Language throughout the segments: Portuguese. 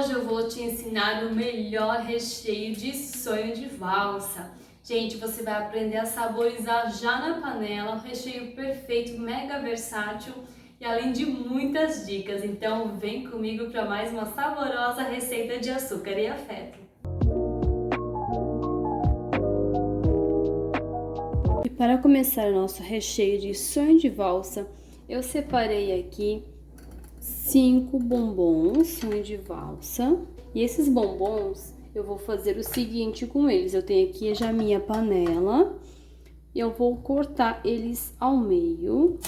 Hoje eu vou te ensinar o melhor recheio de sonho de valsa. Gente, você vai aprender a saborizar já na panela, um recheio perfeito, mega versátil e além de muitas dicas. Então vem comigo para mais uma saborosa receita de açúcar e afeto. E para começar nosso recheio de sonho de valsa, eu separei aqui 5 bombons sonho de valsa. E esses bombons eu vou fazer o seguinte com eles. Eu tenho aqui já minha panela. Eu vou cortar eles ao meio.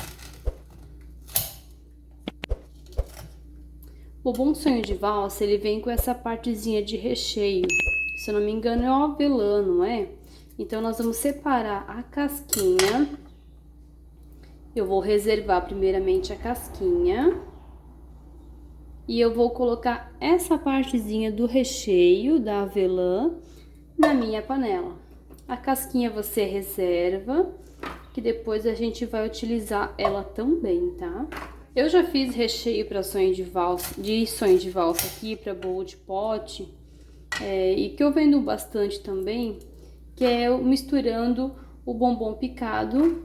O bombom sonho de valsa, ele vem com essa partezinha de recheio. Se eu não me engano é o avelã, não é? Então nós vamos separar a casquinha. Eu vou reservar primeiramente a casquinha. E eu vou colocar essa partezinha do recheio da avelã na minha panela. A casquinha você reserva, que depois a gente vai utilizar ela também, tá? Eu já fiz recheio para sonho de valsa aqui, para bolo de pote, e que eu vendo bastante também, que é misturando o bombom picado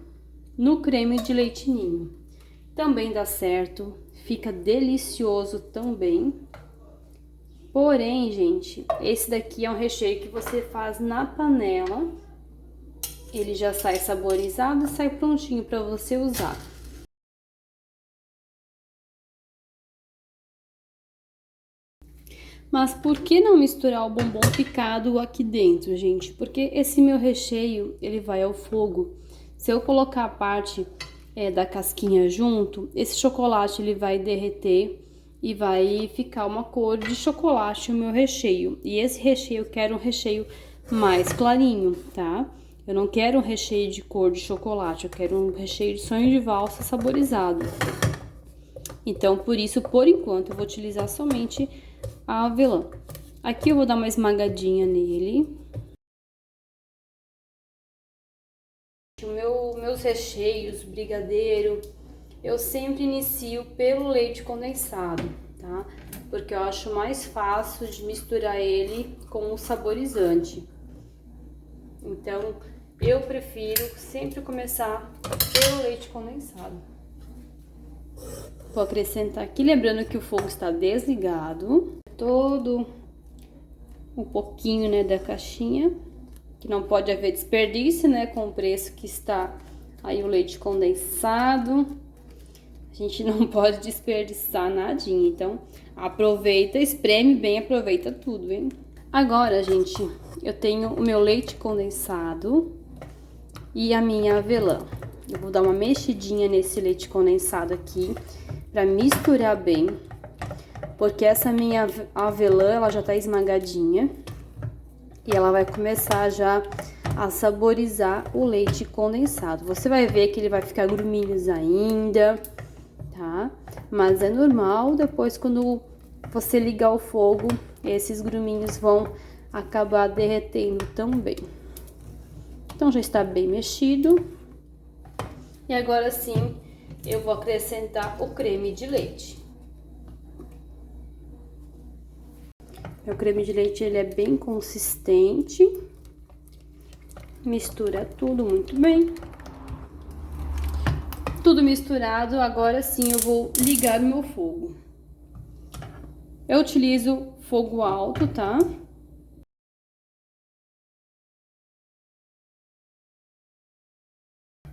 no creme de leite ninho. Também dá certo, fica delicioso também. Porém, gente, esse daqui é um recheio que você faz na panela. Ele já sai saborizado e sai prontinho para você usar. Mas por que não misturar o bombom picado aqui dentro, gente? Porque esse meu recheio, ele vai ao fogo. Se eu colocar a parte da casquinha junto, esse chocolate ele vai derreter e vai ficar uma cor de chocolate o meu recheio. E esse recheio eu quero um recheio mais clarinho, tá? Eu não quero um recheio de cor de chocolate, eu quero um recheio de sonho de valsa saborizado. Então, por isso, por enquanto, eu vou utilizar somente a avelã. Aqui eu vou dar uma esmagadinha nele. Meus recheios, brigadeiro, eu sempre inicio pelo leite condensado, tá? Porque eu acho mais fácil de misturar ele com o saborizante. Então, eu prefiro sempre começar pelo leite condensado. Vou acrescentar aqui, lembrando que o fogo está desligado. Todo um pouquinho, né, da caixinha, que não pode haver desperdício, né, com o preço que está aí o leite condensado. A gente não pode desperdiçar nadinha, então aproveita, espreme bem, aproveita tudo, hein? Agora, gente, eu tenho o meu leite condensado e a minha avelã. Eu vou dar uma mexidinha nesse leite condensado aqui para misturar bem, porque essa minha avelã, ela já tá esmagadinha e ela vai começar já a saborizar o leite condensado. Você vai ver que ele vai ficar gruminhos ainda, tá? Mas é normal, depois quando você ligar o fogo, esses gruminhos vão acabar derretendo também. Então já está bem mexido. E agora sim, eu vou acrescentar o creme de leite. Meu creme de leite, ele é bem consistente. Mistura tudo muito bem. Tudo misturado, agora sim eu vou ligar o meu fogo. Eu utilizo fogo alto, tá?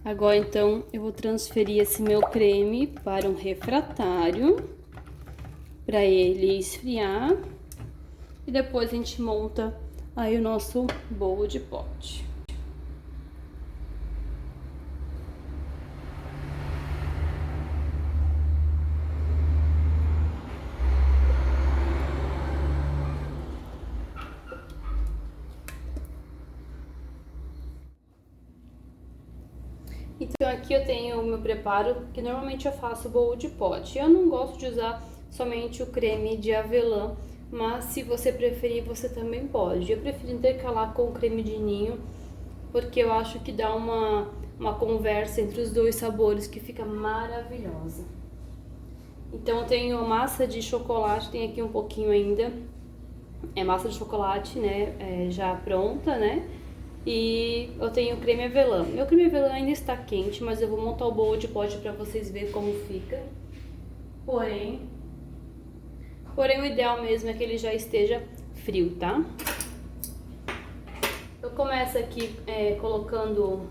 Agora, então, eu vou transferir esse meu creme para um refratário, para ele esfriar. E depois a gente monta aí o nosso bolo de pote. Então aqui eu tenho o meu preparo, que normalmente eu faço bolo de pote. Eu não gosto de usar somente o creme de avelã, mas se você preferir, você também pode. Eu prefiro intercalar com o creme de ninho, porque eu acho que dá uma conversa entre os dois sabores que fica maravilhosa. Então eu tenho massa de chocolate, tem aqui um pouquinho ainda. É massa de chocolate, né, já pronta, né? E eu tenho creme avelã. Meu creme avelã ainda está quente, mas eu vou montar o bolo de pote pra vocês verem como fica. Porém, o ideal mesmo é que ele já esteja frio, tá? Eu começo aqui colocando...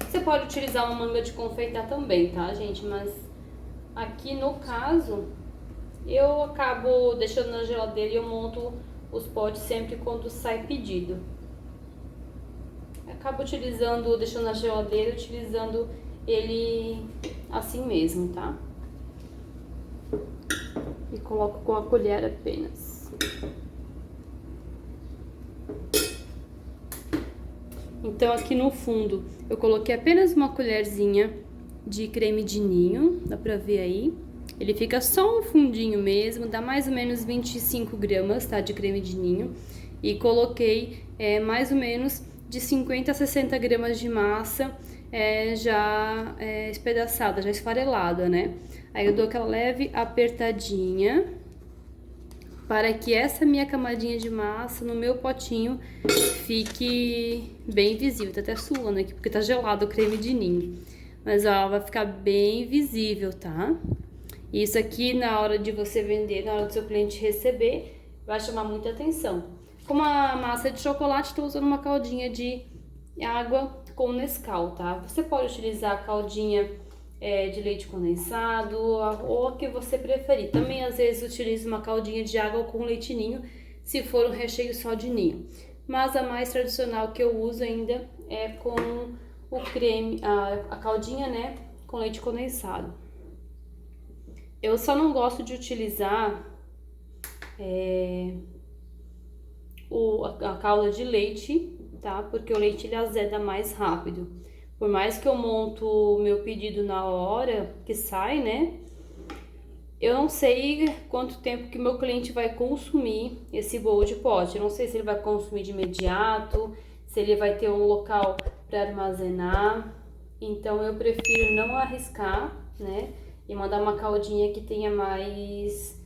Você pode utilizar uma manga de confeitar também, tá, gente? Mas aqui no caso, eu acabo deixando na geladeira e eu monto os potes sempre quando sai pedido. Acabo utilizando, deixando na geladeira, utilizando ele assim mesmo, tá? E coloco com a colher apenas. Então aqui no fundo eu coloquei apenas uma colherzinha de creme de ninho, dá pra ver aí. Ele fica só um fundinho mesmo, dá mais ou menos 25 gramas, tá, de creme de ninho. E coloquei mais ou menos de 50 a 60 gramas de massa já espedaçada, já esfarelada, né? Aí eu dou aquela leve apertadinha para que essa minha camadinha de massa no meu potinho fique bem visível. Tá até suando aqui porque tá gelado o creme de ninho. Mas ó, vai ficar bem visível, tá? Isso aqui na hora de você vender, na hora do seu cliente receber, vai chamar muita atenção. Como a massa é de chocolate, estou usando uma caldinha de água com Nescau, tá? Você pode utilizar a caldinha de leite condensado ou a que você preferir. Também às vezes utilizo uma caldinha de água com leite ninho, se for um recheio só de ninho. Mas a mais tradicional que eu uso ainda é com o creme, a caldinha, né, com leite condensado. Eu só não gosto de utilizar a calda de leite, tá? Porque o leite ele azeda mais rápido. Por mais que eu monto o meu pedido na hora que sai, né? Eu não sei quanto tempo que meu cliente vai consumir esse bolo de pote. Eu não sei se ele vai consumir de imediato, se ele vai ter um local para armazenar. Então eu prefiro não arriscar, né? E mandar uma caldinha que tenha mais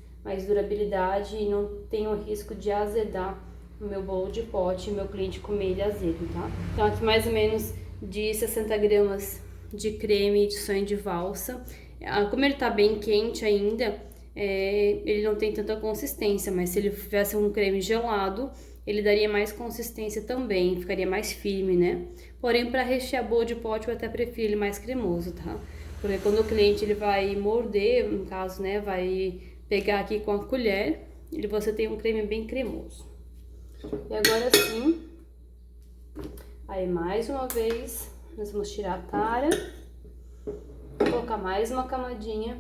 durabilidade e não tenha o risco de azedar o meu bolo de pote e meu cliente comer ele azedo, tá? Então aqui mais ou menos de 60 gramas de creme de sonho de valsa. Como ele tá bem quente ainda, ele não tem tanta consistência, mas se ele tivesse um creme gelado, ele daria mais consistência também, ficaria mais firme, né? Porém, para rechear bolo de pote, eu até prefiro ele mais cremoso, tá? Porque quando o cliente ele vai morder, no caso, né, vai pegar aqui com a colher, você tem um creme bem cremoso. E agora sim, aí mais uma vez, nós vamos tirar a tara, colocar mais uma camadinha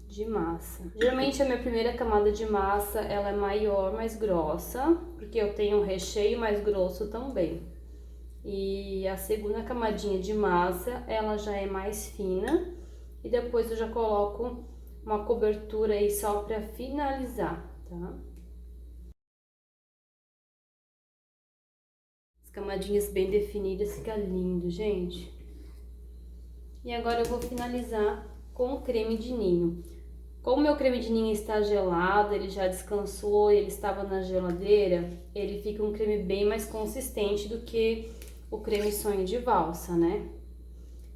de massa. Geralmente a minha primeira camada de massa, ela é maior, mais grossa, porque eu tenho um recheio mais grosso também. E a segunda camadinha de massa, ela já é mais fina. E depois eu já coloco uma cobertura aí só pra finalizar, tá? As camadinhas bem definidas, fica lindo, gente. E agora eu vou finalizar com o creme de ninho. Como meu creme de ninho está gelado, ele já descansou, ele estava na geladeira, ele fica um creme bem mais consistente do que o creme sonho de valsa, né?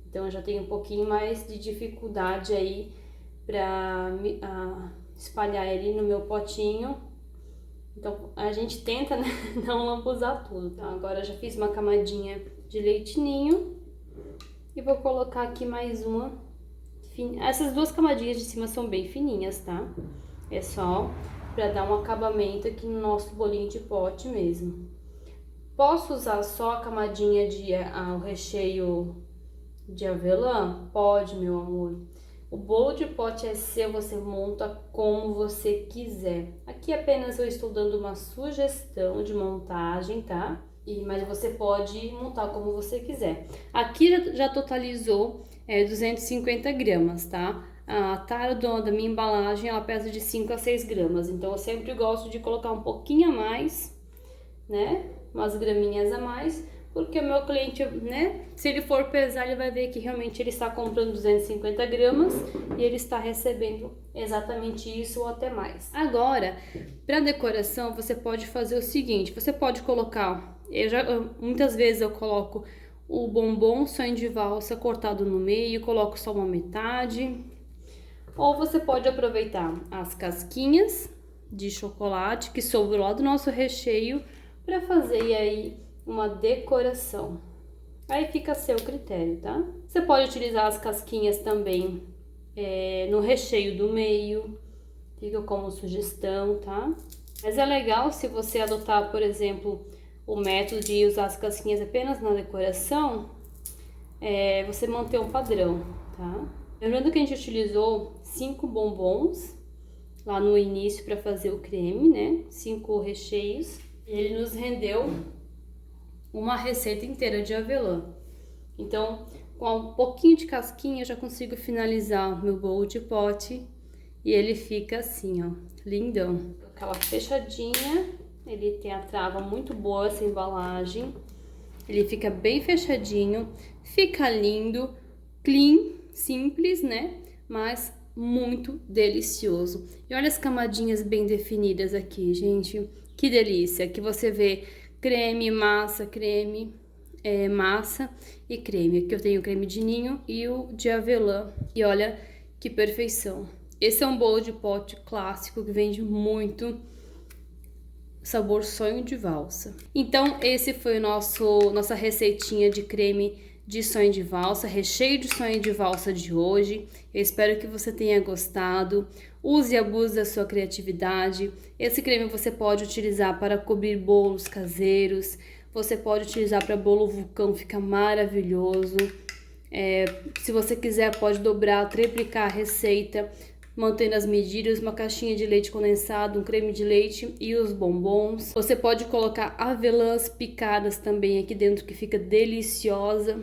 Então eu já tenho um pouquinho mais de dificuldade aí pra espalhar ele no meu potinho. Então a gente tenta, né, não lambuzar tudo, tá? Agora eu já fiz uma camadinha de leite ninho e vou colocar aqui mais uma. Essas duas camadinhas de cima são bem fininhas, tá? É só pra dar um acabamento aqui no nosso bolinho de pote mesmo. Posso usar só a camadinha o recheio de avelã? Pode, meu amor. O bolo de pote é seu, você monta como você quiser. Aqui apenas eu estou dando uma sugestão de montagem, tá? Mas você pode montar como você quiser. Aqui já totalizou 250 gramas, tá? A tara da minha embalagem, ela pesa de 5 a 6 gramas. Então, eu sempre gosto de colocar um pouquinho a mais, né? Umas graminhas a mais, porque o meu cliente, né, se ele for pesar, ele vai ver que realmente ele está comprando 250 gramas e ele está recebendo exatamente isso ou até mais. Agora, para decoração, você pode fazer o seguinte, você pode colocar, muitas vezes eu coloco o bombom sonho de valsa cortado no meio, coloco só uma metade, ou você pode aproveitar as casquinhas de chocolate que sobrou lá do nosso recheio para fazer aí uma decoração. Aí fica a seu critério, tá? Você pode utilizar as casquinhas também no recheio do meio, fica como sugestão, tá? Mas é legal se você adotar, por exemplo, o método de usar as casquinhas apenas na decoração, você manter um padrão, tá? Lembrando que a gente utilizou 5 bombons lá no início para fazer o creme, né? 5 recheios. Ele nos rendeu uma receita inteira de avelã. Então, com um pouquinho de casquinha, eu já consigo finalizar o meu bolo de pote. E ele fica assim, ó, lindão. Aquela fechadinha, ele tem a trava muito boa, essa embalagem. Ele fica bem fechadinho, fica lindo, clean, simples, né? Mas muito delicioso. E olha as camadinhas bem definidas aqui, gente. Que delícia, que você vê creme, massa, creme, massa e creme. Aqui eu tenho o creme de ninho e o de avelã. E olha que perfeição. Esse é um bolo de pote clássico que vende muito, sabor sonho de valsa. Então esse foi nossa receitinha de creme de sonho de valsa, recheio de sonho de valsa de hoje. Eu espero que você tenha gostado. Use e abuse da sua criatividade. Esse creme você pode utilizar para cobrir bolos caseiros. Você pode utilizar para bolo vulcão, fica maravilhoso. Se você quiser, pode dobrar, triplicar a receita, mantendo as medidas, uma caixinha de leite condensado, um creme de leite e os bombons. Você pode colocar avelãs picadas também aqui dentro, que fica deliciosa.